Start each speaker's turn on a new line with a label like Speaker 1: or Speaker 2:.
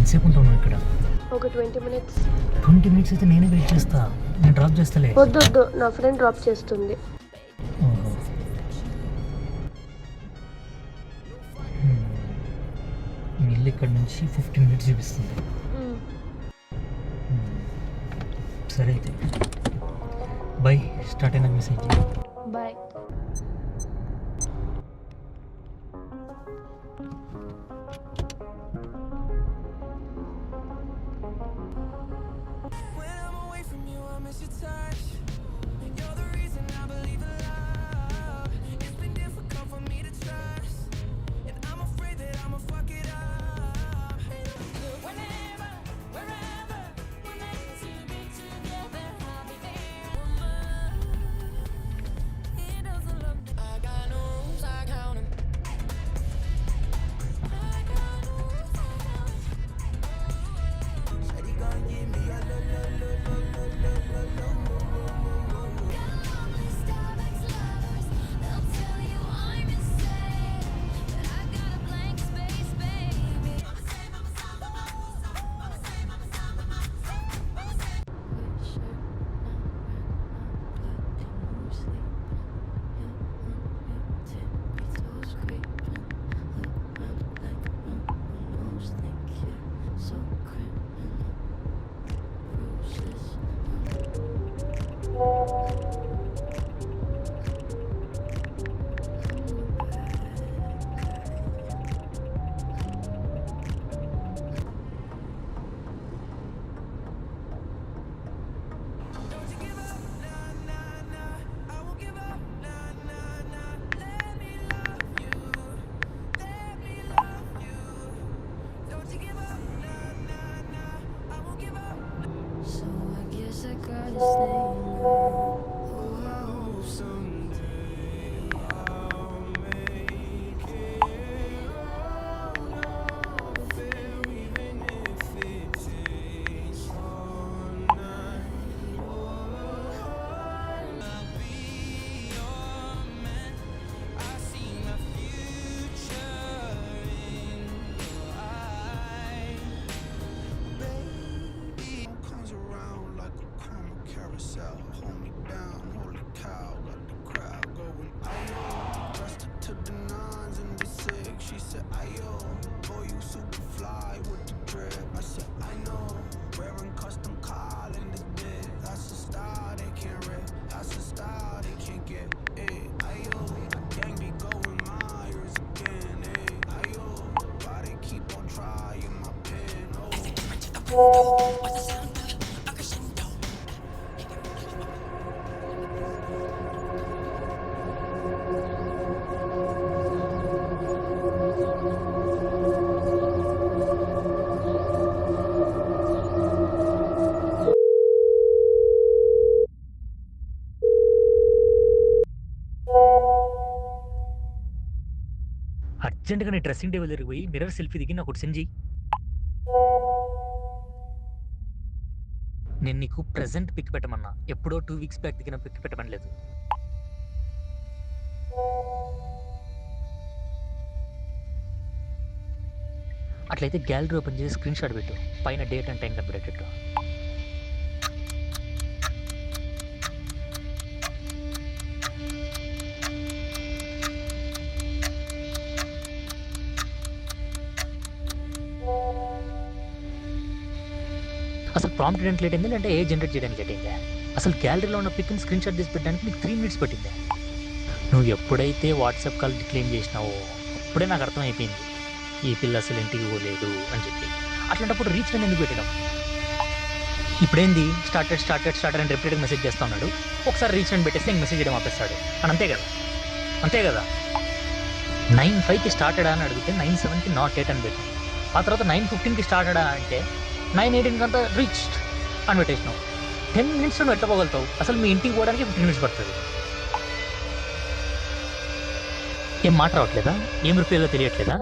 Speaker 1: ఎంతసేపు ఉంటావు నువ్వు ఇక్కడ?
Speaker 2: ఒక 20 minutes.
Speaker 1: 20 minutes అయితే నేనే వెయిట్ చేస్తా. నేను డ్రాప్ చేస్తలే.
Speaker 2: వద్దు, నా ఫ్రెండ్ డ్రాప్ చేస్తుంది.
Speaker 1: ఓహో. మీ ఇల్లు ఇక్కడ నుంచి 15 minutes చూపిస్తుంది. సరే అయితే బై. స్టార్ట్ అయినా మెసేజ్.
Speaker 2: బాయ్.
Speaker 1: అర్జెంట్గా నీ డ్రెస్సింగ్ టేబుల్ దగ్గరికి పోయి మిర్రర్ సెల్ఫీ దిగి నాకు ఒకటి సెండ్ చెయ్యి. నేను నీకు ప్రెజెంట్ పిక్ పెట్టమన్నా, ఎప్పుడో 2 weeks బ్యాక్ దిగిన పిక్ పెట్టమనలేదు. అట్లయితే గ్యాలరీ ఓపెన్ చేసి స్క్రీన్ షాట్ పెట్టు, పైన డేట్ అండ్ టైం కనబడేటట్టు. అసలు ప్రాంప్ట్ చేయడానికి లేట్ అయింది, అంటే ఏ జనరేట్ చేయడానికి లేట్ అయిందా? అసలు గ్యాలరీలో ఉన్న పిక్ని స్క్రీన్ షాట్ తీసి పెట్టడానికి నీకు 3 minutes పట్టిందా? నువ్వు ఎప్పుడైతే వాట్సాప్ కాల్ డిక్లైన్ చేసినావో అప్పుడే నాకు అర్థమైపోయింది ఈ పిల్ల అసలు ఇంటికి పోలేదు అని చెప్పి. అట్లాంటప్పుడు రీచ్ అని ఎందుకు పెట్టడం? ఇప్పుడేంది స్టార్టెడ్ అని రిపీటెడ్ మెసేజ్ చేస్తా ఉన్నాడు. ఒకసారి రీచ్ అని పెట్టేస్తే ఇంక మెసేజ్ చేయడం ఆపేస్తాడు అని. అంతే కదా 9:05కి స్టార్టెడా అని అడిగితే 9:07కి నాట్ ఎట్ అని పెట్టాను. ఆ తర్వాత 9:15కి స్టార్టెడా అంటే 9:18 అంతా రీచ్డ్ అని పెట్టేసినావు. 10 minutes నువ్వు ఎట్లా పోగలుగుతావు? అసలు మీ ఇంటికి పోవడానికి 15 minutes పడుతుంది. ఏం మాట రావట్లేదా? ఏం రిపేర్లో తెలియట్లేదా?